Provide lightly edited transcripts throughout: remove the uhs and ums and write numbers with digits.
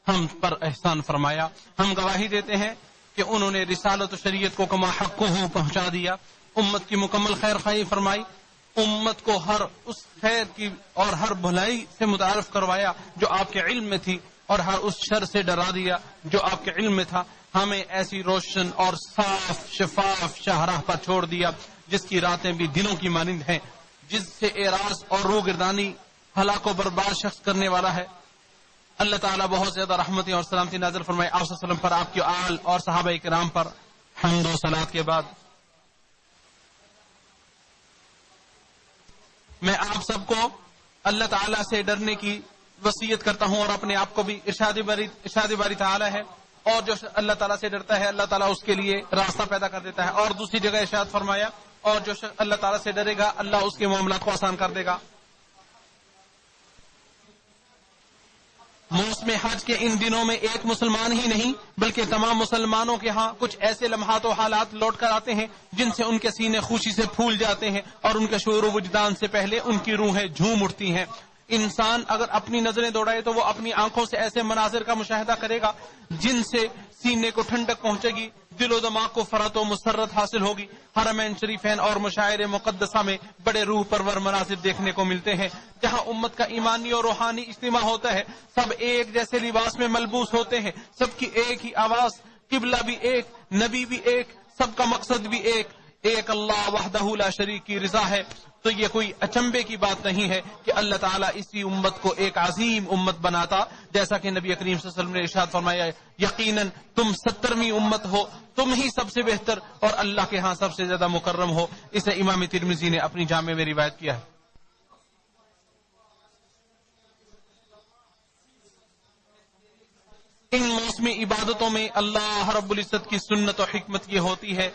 ہم پر احسان فرمایا. ہم گواہی دیتے ہیں کہ انہوں نے رسالت و شریعت کو کما حق کو پہنچا دیا، امت کی مکمل خیر خواہی فرمائی، امت کو ہر اس خیر کی اور ہر بھلائی سے متعارف کروایا جو آپ کے علم میں تھی، اور ہر اس شر سے ڈرا دیا جو آپ کے علم میں تھا. ہمیں ایسی روشن اور صاف شفاف شاہراہ پر چھوڑ دیا جس کی راتیں بھی دنوں کی مانند ہیں، جس سے اعراض اور روگردانی ہلاک و برباد شخص کرنے والا ہے. اللہ تعالیٰ بہت زیادہ رحمتیں اور سلامتی نازل فرمائے آپ صلی اللہ علیہ وسلم پر، آپ کے آل اور صحابہ کرام پر. حمد و صلات کے بعد میں آپ سب کو اللہ تعالیٰ سے ڈرنے کی وصیت کرتا ہوں، اور اپنے آپ کو بھی. ارشاد باری تعالیٰ ہے، اور جو اللہ تعالیٰ سے ڈرتا ہے اللہ تعالیٰ اس کے لیے راستہ پیدا کر دیتا ہے. اور دوسری جگہ ارشاد فرمایا، اور جو اللہ تعالیٰ سے ڈرے گا اللہ اس کے معاملات کو آسان کر دے گا. موسم حج کے ان دنوں میں ایک مسلمان ہی نہیں بلکہ تمام مسلمانوں کے ہاں کچھ ایسے لمحات و حالات لوٹ کر آتے ہیں جن سے ان کے سینے خوشی سے پھول جاتے ہیں، اور ان کے شعور و وجدان سے پہلے ان کی روحیں جھوم اٹھتی ہیں. انسان اگر اپنی نظریں دوڑائے تو وہ اپنی آنکھوں سے ایسے مناظر کا مشاہدہ کرے گا جن سے سینے کو ٹھنڈک پہنچے گی، دل و دماغ کو فرحت و مسرت حاصل ہوگی. حرمین شریفین اور مشاعر مقدسہ میں بڑے روح پرور مناظر دیکھنے کو ملتے ہیں جہاں امت کا ایمانی اور روحانی اجتماع ہوتا ہے. سب ایک جیسے لباس میں ملبوس ہوتے ہیں، سب کی ایک ہی آواز، قبلہ بھی ایک، نبی بھی ایک، سب کا مقصد بھی ایک اللہ وحدہ لا شریک کی رضا ہے. تو یہ کوئی اچنبے کی بات نہیں ہے کہ اللہ تعالیٰ اسی امت کو ایک عظیم امت بناتا، جیسا کہ نبی کریم صلی اللہ علیہ وسلم نے ارشاد فرمایا، یقیناً تم 70ویں امت ہو، تم ہی سب سے بہتر اور اللہ کے ہاں سب سے زیادہ مکرم ہو. اسے امام ترمذی نے اپنی جامع میں روایت کیا ہے. ان موسمی عبادتوں میں اللہ رب العزت کی سنت و حکمت یہ ہوتی ہے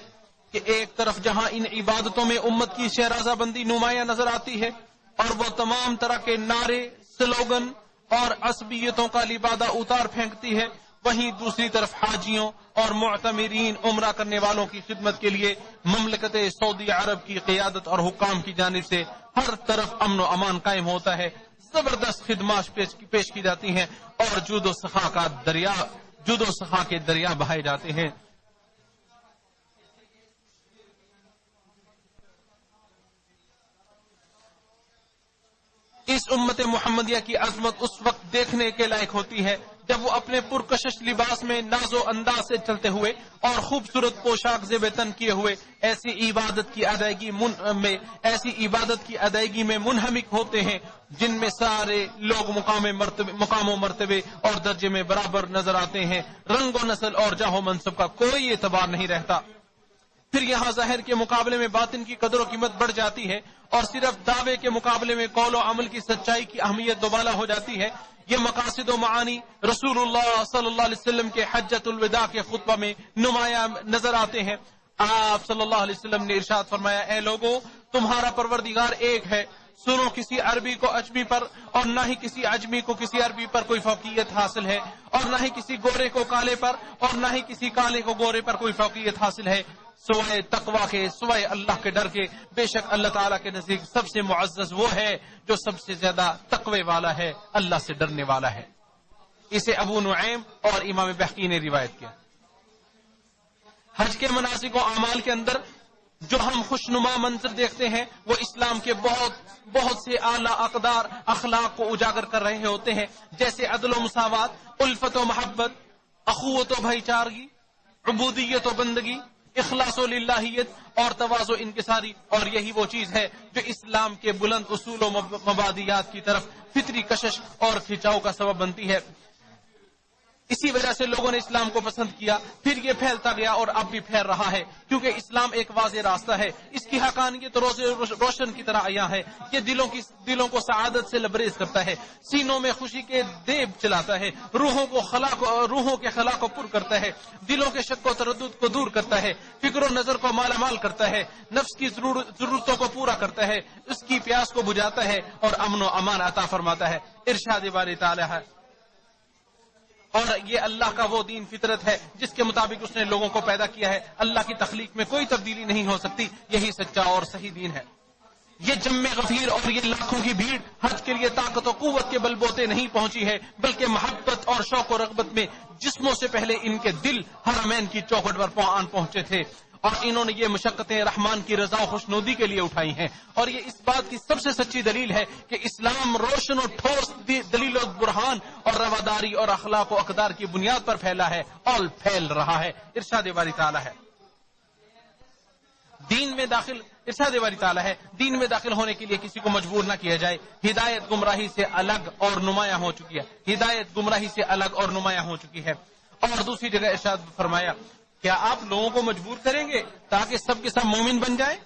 کہ ایک طرف جہاں ان عبادتوں میں امت کی شہرازہ بندی نمایاں نظر آتی ہے اور وہ تمام طرح کے نعرے، سلوگن اور عصبیتوں کا لبادہ اتار پھینکتی ہے، وہیں دوسری طرف حاجیوں اور معتمرین عمرہ کرنے والوں کی خدمت کے لیے مملکت سعودی عرب کی قیادت اور حکام کی جانب سے ہر طرف امن و امان قائم ہوتا ہے. زبردست خدمات پیش کی جاتی ہیں اور جود و سخا کے دریا بہائے جاتے ہیں. اس امت محمدیہ کی عظمت اس وقت دیکھنے کے لائق ہوتی ہے جب وہ اپنے پرکشش لباس میں ناز و انداز سے چلتے ہوئے اور خوبصورت پوشاک زیب تن کیے ہوئے ایسی عبادت کی ادائیگی میں منہمک ہوتے ہیں جن میں سارے لوگ مقام و مرتبے اور درجے میں برابر نظر آتے ہیں. رنگ و نسل اور جاہ و منصب کا کوئی اعتبار نہیں رہتا. پھر یہاں ظاہر کے مقابلے میں باطن کی قدر و قیمت بڑھ جاتی ہے اور صرف دعوے کے مقابلے میں قول و عمل کی سچائی کی اہمیت دوبالا ہو جاتی ہے. یہ مقاصد و معانی رسول اللہ صلی اللہ علیہ وسلم کے حجۃ الوداع کے خطبہ میں نمایاں نظر آتے ہیں. آپ صلی اللہ علیہ وسلم نے ارشاد فرمایا، اے لوگوں، تمہارا پروردگار ایک ہے. سنو، کسی عربی کو اجمی پر اور نہ ہی کسی اجمی کو کسی عربی پر کوئی فوقیت حاصل ہے، اور نہ ہی کسی گورے کو کالے پر اور نہ ہی کسی کالے کو گورے پر کوئی فوقیت حاصل ہے سوائے تقوی کے، سوائے اللہ کے ڈر کے. بے شک اللہ تعالیٰ کے نزدیک سب سے معزز وہ ہے جو سب سے زیادہ تقوی والا ہے، اللہ سے ڈرنے والا ہے. اسے ابو نعیم اور امام بہقی نے روایت کیا. حج کے مناسک و اعمال کے اندر جو ہم خوشنما منظر دیکھتے ہیں وہ اسلام کے بہت سے اعلیٰ اقدار اخلاق کو اجاگر کر رہے ہوتے ہیں، جیسے عدل و مساوات، الفت و محبت، اخوت و بھائی چارگی، عبودیت و بندگی، اخلاص و للہیت اور تواضع و انکساری. اور یہی وہ چیز ہے جو اسلام کے بلند اصول و مبادیات کی طرف فطری کشش اور کھچاؤ کا سبب بنتی ہے. اسی وجہ سے لوگوں نے اسلام کو پسند کیا، پھر یہ پھیلتا گیا اور اب بھی پھیل رہا ہے، کیونکہ اسلام ایک واضح راستہ ہے. اس کی حقانیت روشن کی طرح عیاں ہے. یہ دلوں کو سعادت سے لبریز کرتا ہے، سینوں میں خوشی کے دیب چلاتا ہے، روحوں کے خلا کو پر کرتا ہے، دلوں کے شک و تردد کو دور کرتا ہے، فکر و نظر کو مالا مال کرتا ہے، نفس کی ضرورتوں کو پورا کرتا ہے، اس کی پیاس کو بجھاتا ہے اور امن و امان عطا فرماتا ہے. ارشاد باری تعالی ہے، اور یہ اللہ کا وہ دین فطرت ہے جس کے مطابق اس نے لوگوں کو پیدا کیا ہے. اللہ کی تخلیق میں کوئی تبدیلی نہیں ہو سکتی، یہی سچا اور صحیح دین ہے. یہ جم غفیر اور یہ لاکھوں کی بھیڑ حج کے لیے طاقت و قوت کے بل بوتے نہیں پہنچی ہے، بلکہ محبت اور شوق و رغبت میں جسموں سے پہلے ان کے دل حرمین کی چوکھٹ پر آن پہنچے تھے، اور انہوں نے یہ مشقتیں رحمان کی رضا و خوشنودی کے لیے اٹھائی ہیں۔ اور یہ اس بات کی سب سے سچی دلیل ہے کہ اسلام روشن و ٹھوس دلیل و برہان اور رواداری اور اخلاق و اقدار کی بنیاد پر پھیلا ہے اور پھیل رہا ہے۔ ارشاد باری تعالیٰ ہے دین میں داخل ہونے کے لیے کسی کو مجبور نہ کیا جائے۔ ہدایت گمراہی سے الگ اور نمایاں ہو چکی ہے۔ اور دوسری جگہ ارشاد فرمایا، کیا آپ لوگوں کو مجبور کریں گے تاکہ سب کے سب مومن بن جائیں؟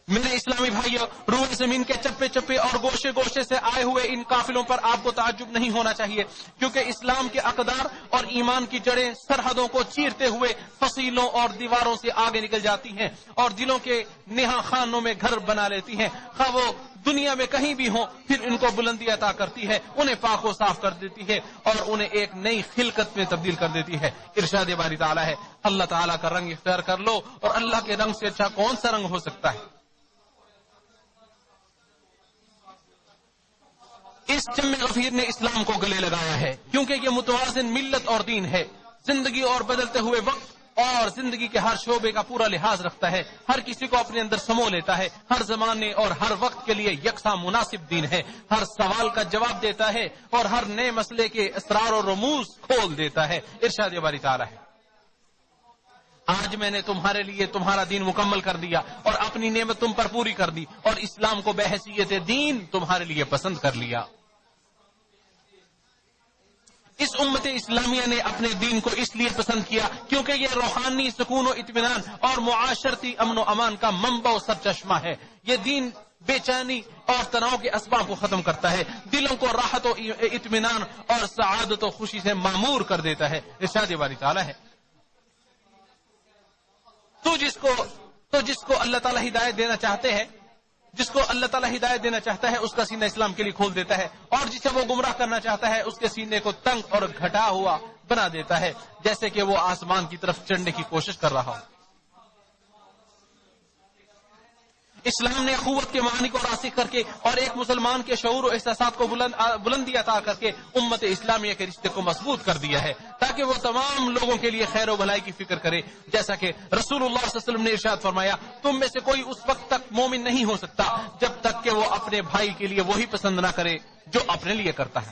میرے اسلامی بھائیوں، روئے زمین کے چپے چپے اور گوشے گوشے سے آئے ہوئے ان قافلوں پر آپ کو تعجب نہیں ہونا چاہیے، کیونکہ اسلام کے اقدار اور ایمان کی جڑیں سرحدوں کو چیرتے ہوئے فصیلوں اور دیواروں سے آگے نکل جاتی ہیں اور دلوں کے نہا خانوں میں گھر بنا لیتی ہیں، خواہ وہ دنیا میں کہیں بھی ہوں، پھر ان کو بلندی عطا کرتی ہے، انہیں پاک و صاف کر دیتی ہے اور انہیں ایک نئی خلقت میں تبدیل کر دیتی ہے۔ ارشاد باری تعالیٰ ہے، اللہ تعالیٰ کا رنگ اختیار کر لو، اور اللہ کے رنگ سے اچھا کون سا رنگ ہو سکتا ہے؟ اس جم غفیر نے اسلام کو گلے لگایا ہے، کیونکہ یہ متوازن ملت اور دین ہے، زندگی اور بدلتے ہوئے وقت اور زندگی کے ہر شعبے کا پورا لحاظ رکھتا ہے، ہر کسی کو اپنے اندر سمو لیتا ہے، ہر زمانے اور ہر وقت کے لیے یکساں مناسب دین ہے، ہر سوال کا جواب دیتا ہے اور ہر نئے مسئلے کے اسرار و رموز کھول دیتا ہے۔ ارشاد باری تعالیٰ ہے، آج میں نے تمہارے لیے تمہارا دین مکمل کر دیا اور اپنی نعمت تم پر پوری کر دی اور اسلام کو بحیثیت دین تمہارے لیے پسند کر لیا۔ اس امت اسلامیہ نے اپنے دین کو اس لیے پسند کیا کیونکہ یہ روحانی سکون و اطمینان اور معاشرتی امن و امان کا منبع و سرچشمہ ہے۔ یہ دین بے چینی اور تناؤ کے اسباب کو ختم کرتا ہے، دلوں کو راحت و اطمینان اور سعادت و خوشی سے معمور کر دیتا ہے۔ ارشاد باری تعالیٰ ہے، تو جس کو اللہ تعالیٰ ہدایت دینا چاہتا ہے اس کا سینہ اسلام کے لیے کھول دیتا ہے، اور جسے وہ گمراہ کرنا چاہتا ہے اس کے سینے کو تنگ اور گھٹا ہوا بنا دیتا ہے، جیسے کہ وہ آسمان کی طرف چڑھنے کی کوشش کر رہا ہو۔ اسلام نے اخوت کے معنی کو راسخ کر کے اور ایک مسلمان کے شعور و احساسات کو بلندی عطا کر کے امت اسلامیہ کے رشتے کو مضبوط کر دیا ہے، تاکہ وہ تمام لوگوں کے لیے خیر و بھلائی کی فکر کرے، جیسا کہ رسول اللہ صلی اللہ علیہ وسلم نے ارشاد فرمایا، تم میں سے کوئی اس وقت تک مومن نہیں ہو سکتا جب تک کہ وہ اپنے بھائی کے لیے وہی پسند نہ کرے جو اپنے لیے کرتا ہے۔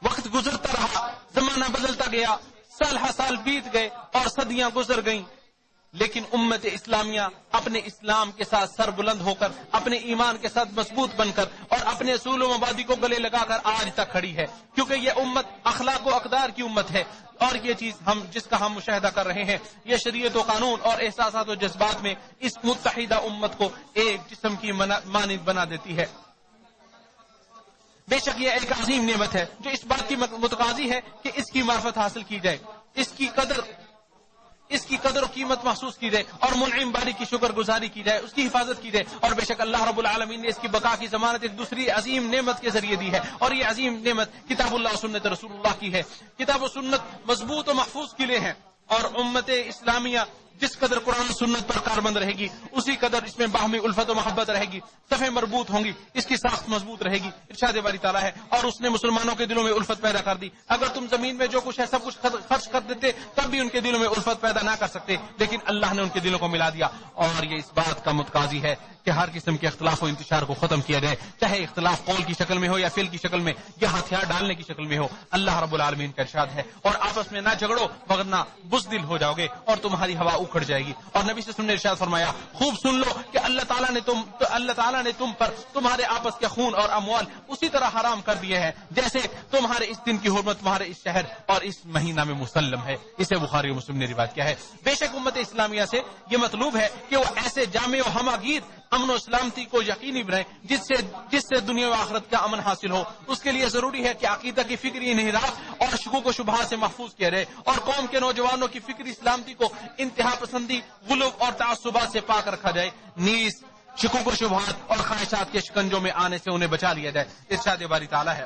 وقت گزرتا رہا، زمانہ بدلتا گیا، سال ہر سال بیت گئے اور صدیاں گزر گئیں، لیکن امت اسلامیہ اپنے اسلام کے ساتھ سر بلند ہو کر، اپنے ایمان کے ساتھ مضبوط بن کر اور اپنے اصول و مبادی کو گلے لگا کر آج تک کھڑی ہے، کیونکہ یہ امت اخلاق و اقدار کی امت ہے، اور یہ چیز جس کا ہم مشاہدہ کر رہے ہیں، یہ شریعت و قانون اور احساسات و جذبات میں اس متحدہ امت کو ایک جسم کی مانند بنا دیتی ہے۔ بے شک یہ ایک عظیم نعمت ہے جو اس بات کی متقاضی ہے کہ اس کی معرفت حاصل کی جائے، اس کی قدر و قیمت محسوس کی جائے اور منعم باری کی شکر گزاری کی جائے، اس کی حفاظت کی جائے، اور بے شک اللہ رب العالمین نے اس کی بقا کی ضمانت ایک دوسری عظیم نعمت کے ذریعے دی ہے، اور یہ عظیم نعمت کتاب اللہ و سنت رسول اللہ کی ہے۔ کتاب و سنت مضبوط و محفوظ قلعے ہیں، اور امت اسلامیہ جس قدر قرآن و سنت پر کاربند رہے گی اسی قدر اس میں باہمی الفت و محبت رہے گی، صفیں مربوط ہوں گی، اس کی ساخت مضبوط رہے گی۔ ارشاد باری تعالیٰ ہے، اور اس نے مسلمانوں کے دلوں میں الفت پیدا کر دی، اگر تم زمین میں جو کچھ ہے سب کچھ خرچ کر دیتے تب بھی ان کے دلوں میں الفت پیدا نہ کر سکتے، لیکن اللہ نے ان کے دلوں کو ملا دیا، اور یہ اس بات کا متقاضی ہے کہ ہر قسم کے اختلاف و انتشار کو ختم کیا جائے، چاہے اختلاف قول کی شکل میں ہو یا فعل کی شکل میں یا ہتھیار ڈالنے کی شکل میں ہو۔ اللہ رب العالمین کا ارشاد ہے، اور آپس میں نہ جھگڑو ورنہ بزدل ہو جاؤ گے اور تمہاری ہوا اکھڑ جائے گی۔ اور نبی سے سننے ارشاد فرمایا، خوب سن لو کہ اللہ تعالیٰ نے تم پر تمہارے آپس کے خون اور اموال اسی طرح حرام کر دیے ہیں جیسے تمہارے اس دن کی حرمت تمہارے اس شہر اور اس مہینہ میں مسلم ہے۔ اسے بخاری و مسلم نے روایت کیا ہے۔ بے شک امت اسلامیہ سے یہ مطلوب ہے کہ وہ ایسے جامع و ہماگیر امن و سلامتی کو یقینی بنائے جس سے دنیا و آخرت کا امن حاصل ہو۔ اس کے لیے ضروری ہے کہ عقیدہ کی فکری انحراف اور شکوک و شبہات سے محفوظ کیا جائے، اور قوم کے نوجوانوں کی فکری سلامتی کو انتہا پسندی، غلو اور تعصبات سے پاک رکھا جائے۔ نیز شکوک و شبہات اور خواہشات کے شکنجوں میں آنے سے انہیں بچا لیا جائے. ارشاد باری تعالیٰ ہے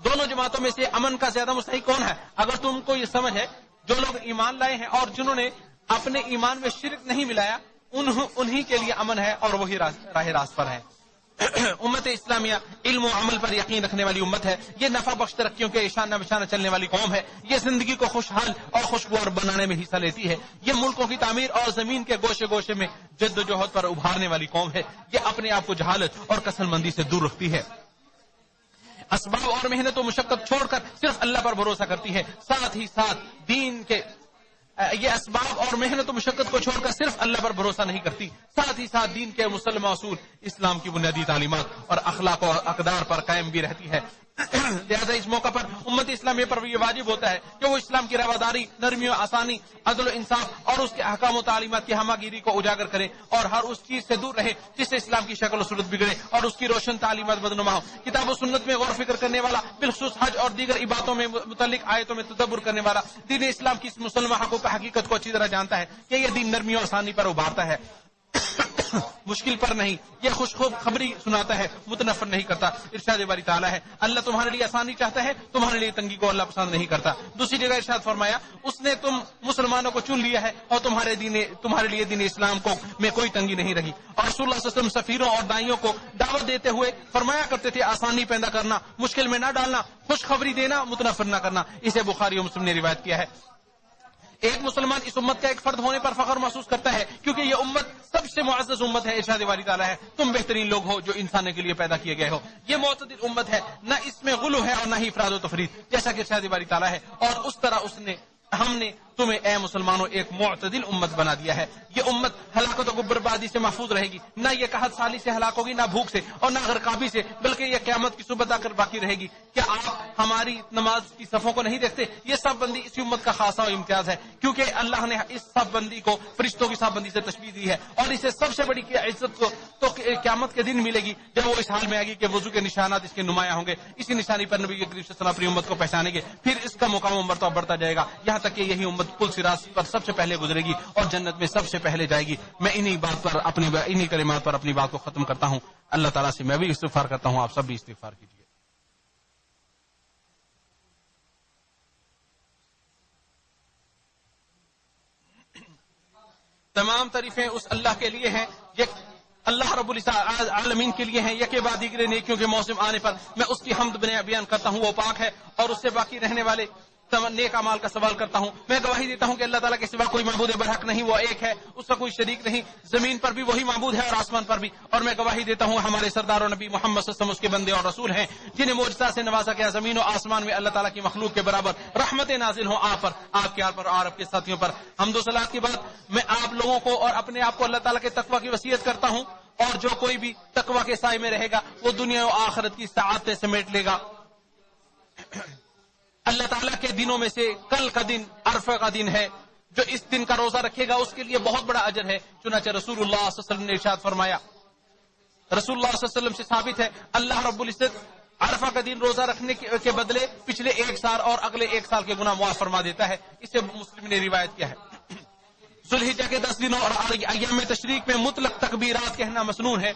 دونوں جماعتوں میں سے امن کا زیادہ مستحق کون ہے؟ اگر تم کو یہ سمجھ ہے جو لوگ ایمان لائے ہیں اور جنہوں نے اپنے ایمان میں شرک نہیں ملایا انہی کے لیے امن ہے اور وہی راہ راست پر ہے. امت اسلامیہ علم و عمل پر یقین رکھنے والی امت ہے. یہ نفع بخش ترقیوں کے اشانہ بشانہ چلنے والی قوم ہے. یہ زندگی کو خوشحال اور خوشگوار بنانے میں حصہ لیتی ہے. یہ ملکوں کی تعمیر اور زمین کے گوشے گوشے میں جد و جہد پر ابھارنے والی قوم ہے. یہ اپنے آپ کو جہالت اور کسل مندی سے دور رکھتی ہے. اسباب اور محنت و مشقت چھوڑ کر صرف اللہ پر بھروسہ کرتی ہے. ساتھ ہی ساتھ دین کے یہ اسباب اور محنت و مشقت کو چھوڑ کر صرف اللہ پر بھروسہ نہیں کرتی، ساتھ ہی ساتھ دین کے مسلمہ اصول، اسلام کی بنیادی تعلیمات اور اخلاق و اقدار پر قائم بھی رہتی ہے. لہذا اس موقع پر امت اسلامیہ پر یہ واجب ہوتا ہے کہ وہ اسلام کی رواداری، نرمی و آسانی، عدل و انصاف اور اس کے احکام و تعلیمات کی ہمہ گیری کو اجاگر کرے اور ہر اس چیز سے دور رہے جس سے اسلام کی شکل و صورت بگڑے اور اس کی روشن تعلیمات بدنما ہو. کتاب و سنت میں غور و فکر کرنے والا، بالخصوص حج اور دیگر عبادتوں میں متعلق آیتوں میں تدبر کرنے والا دین اسلام کی اس مسلمہ حقوق حقیقت کو اچھی طرح جانتا ہے کہ یہ دین نرمی و آسانی پر ابھارتا ہے، مشکل پر نہیں. یہ خوشخوب خبری سناتا ہے، متنفر نہیں کرتا. ارشاد باری تعالیٰ ہے اللہ تمہارے لیے آسانی چاہتا ہے، تمہارے لیے تنگی کو اللہ پسند نہیں کرتا. دوسری جگہ ارشاد فرمایا اس نے تم مسلمانوں کو چن لیا ہے اور تمہارے لیے دین اسلام کو میں کوئی تنگی نہیں رہی. اور رسول اللہ صلی اللہ علیہ وسلم سفیروں اور دائیوں کو دعوت دیتے ہوئے فرمایا کرتے تھے آسانی پیدا کرنا، مشکل میں نہ ڈالنا، خوشخبری دینا، متنفر نہ کرنا. اسے بخاری و مسلم نے روایت کیا ہے. ایک مسلمان اس امت کا ایک فرد ہونے پر فخر محسوس کرتا ہے کیونکہ یہ امت سب سے معزز امت ہے. ارشاد باری تعالیٰ ہے تم بہترین لوگ ہو جو انسان کے لیے پیدا کیے گئے ہو. یہ معتدل امت ہے، نہ اس میں غلو ہے اور نہ ہی افراد و تفرید، جیسا کہ ارشاد باری تعالیٰ ہے اور اس طرح ہم نے تمہیں اے مسلمانوں ایک معتدل امت بنا دیا ہے. یہ امت ہلاکت و بربادی سے محفوظ رہے گی، نہ یہ قحط سالی سے ہلاک ہوگی، نہ بھوک سے اور نہ غرقابی سے، بلکہ یہ قیامت کی صبح تک باقی رہے گی. کیا آپ ہماری نماز کی صفوں کو نہیں دیکھتے؟ یہ صف بندی اسی امت کا خاصہ و امتیاز ہے کیونکہ اللہ نے اس صف بندی کو فرشتوں کی صف بندی سے تشبیہ دی ہے اور اسے سب سے بڑی عزت کو تو قیامت کے دن ملے گی جب وہ اس حال میں آئے گی کہ وضو کے نشانات اس کے نمایاں ہوں گے. اسی نشانی پر نبی کریم صلی اللہ علیہ وسلم اپنی امت کو پہچانیں گے، پھر اس کا مقام و مرتبہ بڑھتا جائے گا یہاں تک کہ یہی امت پل صراط پر سب سے پہلے گزرے گی اور جنت میں سب سے پہلے جائے گی. میں انہی کلمات پر اپنی بات کو ختم کرتا ہوں. اللہ تعالیٰ سے میں بھی استغفار کرتا ہوں، آپ سب بھی استغفار کیجیے. تمام تعریفیں اس اللہ کے لیے ہیں، یہ اللہ رب العالمین کے لیے ہیں. یکے بعد دیگرے نیکیوں کے موسم آنے پر میں اس کی حمد بیان کرتا ہوں. وہ پاک ہے اور اس سے باقی رہنے والے نیک اعمال کا سوال کرتا ہوں. میں گواہی دیتا ہوں کہ اللہ تعالیٰ کے سوا کوئی معبود برحق نہیں، وہ ایک ہے، اس کا کوئی شریک نہیں. زمین پر بھی وہی معبود ہے اور آسمان پر بھی. اور میں گواہی دیتا ہوں ہمارے سردار و نبی محمد صلی اللہ علیہ وسلم اس کے بندے اور رسول ہیں جنہیں معجزات سے نوازا گیا. زمین و آسمان میں اللہ تعالیٰ کی مخلوق کے برابر رحمت نازل ہوں آپ پر، آپ کے آل پر اور آپ کے ساتھیوں پر. حمد و صلاۃ کے بعد میں آپ لوگوں کو اور اپنے آپ کو اللہ تعالیٰ کے تقوی کی وصیت کرتا ہوں اور جو کوئی بھی تقوی کے سائے میں رہے گا وہ دنیا و آخرت کی سعادتیں سمیٹ لے گا. اللہ تعالیٰ کے دنوں میں سے کل کا دن عرفہ کا دن ہے. جو اس دن کا روزہ رکھے گا اس کے لیے بہت بڑا اجر ہے. چنانچہ رسول اللہ صلی اللہ علیہ وسلم نے ارشاد فرمایا، رسول اللہ صلی اللہ علیہ وسلم سے ثابت ہے اللہ رب العزت عرفہ کا دن روزہ رکھنے کے بدلے پچھلے 1 سال اور اگلے 1 سال کے گناہ معاف فرما دیتا ہے. اسے مسلم نے روایت کیا ہے. ذوالحجہ کے 10 دنوں اور ایام تشریق میں مطلق تکبیرات کہنا مسنون ہے،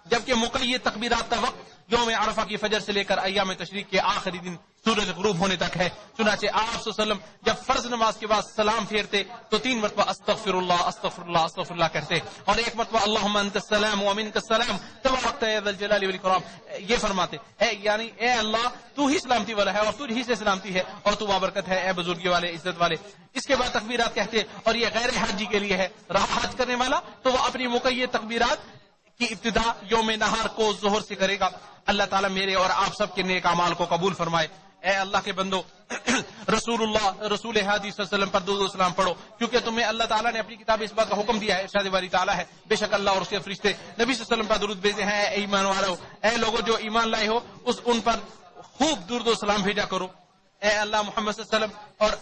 جبکہ مقید تکبیرات کا وقت یوم عرفہ کی فجر سے لے کر ایام تشریق کے آخری دن سورج غروب ہونے تک ہے. چنانچہ آپ صلی اللہ علیہ وسلم جب فرض نماز کے بعد سلام پھیرتے تو 3 مرتبہ استغفر اللہ استغفر اللہ استغفر اللہ کہتے اور 1 مرتبہ اللہم انت السلام و منک السلام تبارکت یا ذا الجلال والاکرام یہ فرماتے یعنی اے اللہ تو ہی سلامتی والا ہے اور تو ہی سے سلامتی ہے اور تو بابرکت ہے اے بزرگی والے عزت والے. اس کے بعد تکبیرات کہتے اور یہ غیر حاجی کے لیے ہے. رہا حج کرنے والا تو وہ اپنی مقید تکبیرات کی ابتدا یوم نہار کو ظہر سے کرے گا. اللہ تعالیٰ میرے اور آپ سب کے نیک اعمال کو قبول فرمائے. اے اللہ کے بندو رسول ہادی صلی اللہ علیہ وسلم پر درود و سلام پڑھو کیونکہ تمہیں اللہ تعالیٰ نے اپنی کتاب اس بات کا حکم دیا ہے. ارشاد باری تعالیٰ ہے بے شک اللہ اور اس کے فرشتے نبی صلی اللہ علیہ وسلم پر درود بھیجتے ہیں. اے ایمان والو، اے لوگوں جو ایمان لائے ہو ان پر خوب درود و سلام بھیجا کرو. اے اللہ محمد صلی اللہ علیہ وسلم اور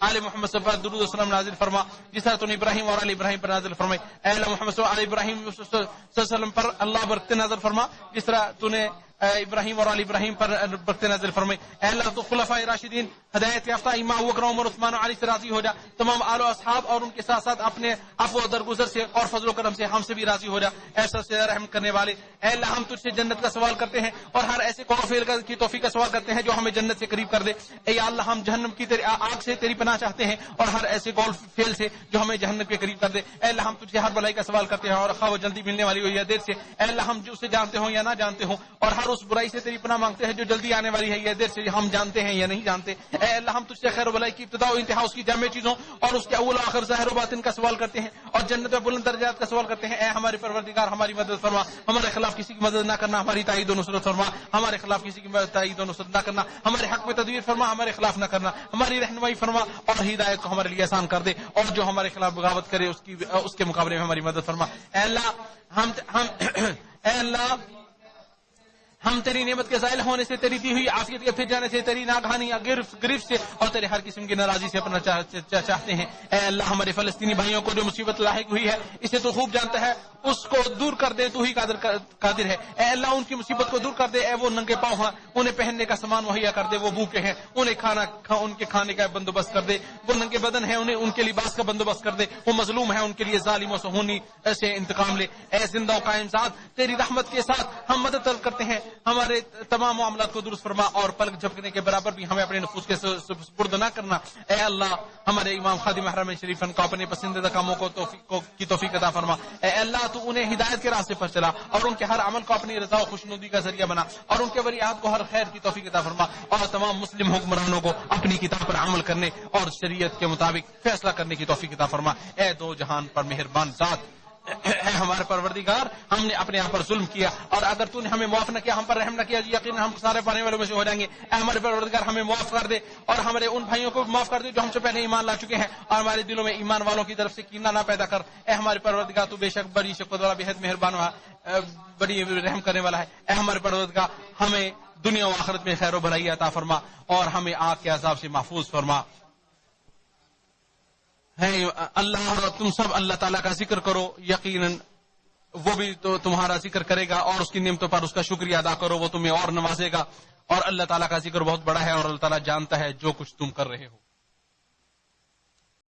آل محمد صلی اللہ علیہ وسلم پر درود و سلام نازل فرما جس طرح تو نے ابراہیم اور آل ابراہیم پر نازل فرمائے. اے اللہ محمد صلی اللہ علیہ وسلم ابراہیم صلی اللہ علیہ وسلم پر اللہ برکت نازل فرما جس طرح تو نے ابراہیم اور آل ابراہیم پر برکت نازل فرمائے۔ اے اللہ تو خلفائے راشدین ہدایت یافتہ امام ابو بکر عمر عثمان اور علی سے راضی ہو جا، تمام آل و اصحاب اور ان کے ساتھ ساتھ اپنے عفو و درگزر سے اور فضل و کرم سے ہم سے بھی راضی ہو جا۔ ایسا سے رحم کرنے والے اے اللہ ہم تجھ سے جنت کا سوال کرتے ہیں اور ہر ایسے قول و فعل کی توفیق کا سوال کرتے ہیں جو ہمیں جنت سے قریب کر دے۔ اے اللہ ہم جہنم کی آگ سے تیری پناہ چاہتے ہیں اور ہر ایسے قول فعل سے جو ہمیں جہنم کے قریب کر دے۔ اے اللہ ہم تجھ سے ہر بلائی کا سوال کرتے ہیں اور خواہ وہ جلدی ملنے والی ہو یا دیر سے، اے اللہ ہم جو اسے جانتے ہوں یا نہ جانتے ہوں، اور ہر اس برائی سے تیری پناہ مانگتے ہیں جو جلدی آنے والی ہے یا دیر سے، ہم جانتے ہیں یا نہیں جانتے۔ اے اللہ ہم تجھ سے خیر و بلائی کی ابتدا و انتہا اس کی جامع چیزوں اور اس کے اول و آخر ظاہر و باطن کا سوال کرتے ہیں اور جنت و بلند درجات کا سوال کرتے ہیں۔ اے ہمارے پروردگار ہماری مدد فرما، ہمارے خلاف کسی کی مدد نہ کرنا، ہماری تائید و نصرت فرما، ہمارے خلاف کسی کی تائید و نصرت نہ کرنا، ہمارے حق میں تدبیر فرما، ہمارے خلاف نہ کرنا، ہماری رہنمائی فرما اور ہدایت کو ہمارے لیے آسان کر دے، اور جو ہمارے خلاف بغاوت کرے اس کے مقابلے میں ہماری مدد فرما۔ اے اللہ اے اللہ ہم تیری نعمت کے زائل ہونے سے، تیری دی ہوئی عافیت کے پھر جانے سے، تیری ناگہانی گرفت سے اور تیرے ہر قسم کی ناراضی سے اپنا چاہتے ہیں۔ اے اللہ ہمارے فلسطینی بھائیوں کو جو مصیبت لاحق ہوئی ہے اسے تو خوب جانتا ہے، اس کو دور کر دے، تو ہی قادر ہے۔ اے اللہ ان کی مصیبت کو دور کر دے۔ اے وہ ننگے پاؤں ہیں انہیں پہننے کا سامان مہیا کر دے، وہ بھوکے ہیں انہیں ان کے کھانے کا بندوبست کر دے، وہ ننگے بدن ہیں انہیں ان کے لباس کا بندوبست کر دے، وہ مظلوم ہیں ان کے لیے ظالم و صہونی سے انتقام لے۔ اے زندہ و قائم ذات تیری رحمت کے ساتھ ہم مدد طلب کرتے ہیں، ہمارے تمام معاملات کو درست فرما اور پلک جھپکنے کے برابر بھی ہمیں اپنے نفوس کے سپرد نہ کرنا۔ اے اللہ ہمارے امام خادم حرمین شریفین کو اپنے پسندیدہ کاموں کی توفیق عطا فرما۔ اے اللہ تو انہیں ہدایت کے راستے پر چلا اور ان کے ہر عمل کو اپنی رضا و خوشنودی کا ذریعہ بنا، اور ان کے ولیعہد کو ہر خیر کی توفیق عطا فرما، اور تمام مسلم حکمرانوں کو اپنی کتاب پر عمل کرنے اور شریعت کے مطابق فیصلہ کرنے کی توفیق عطا فرما۔ اے دو جہان پر مہربان ذات، اے ہمارے پروردگار ہم نے اپنے یہاں پر ظلم کیا، اور اگر تو نے ہمیں معاف نہ کیا، ہم پر رحم نہ کیا، یقینا ہم سارے پانے والوں میں سے ہو جائیں گے۔ اے ہمارے پروردگار ہمیں معاف کر دے اور ہمارے ان بھائیوں کو معاف کر دے جو ہم سے پہلے ایمان لا چکے ہیں، اور ہمارے دلوں میں ایمان والوں کی طرف سے کینہ نہ پیدا کر۔ اے ہمارے پروردگار تو بے شک بڑی شفقت والا، بےحد مہربان، بڑی رحم کرنے والا ہے۔ اے ہمارے پروردگار ہمیں دنیا و آخرت میں خیر و بھلائی عطا فرما اور ہمیں آگ کے عذاب سے محفوظ فرما۔ ہے اللہ اور تم سب اللہ تعالیٰ کا ذکر کرو، یقیناً وہ بھی تو تمہارا ذکر کرے گا، اور اس کی نعمتوں پر اس کا شکریہ ادا کرو، وہ تمہیں اور نوازے گا، اور اللہ تعالیٰ کا ذکر بہت بڑا ہے اور اللہ تعالیٰ جانتا ہے جو کچھ تم کر رہے ہو۔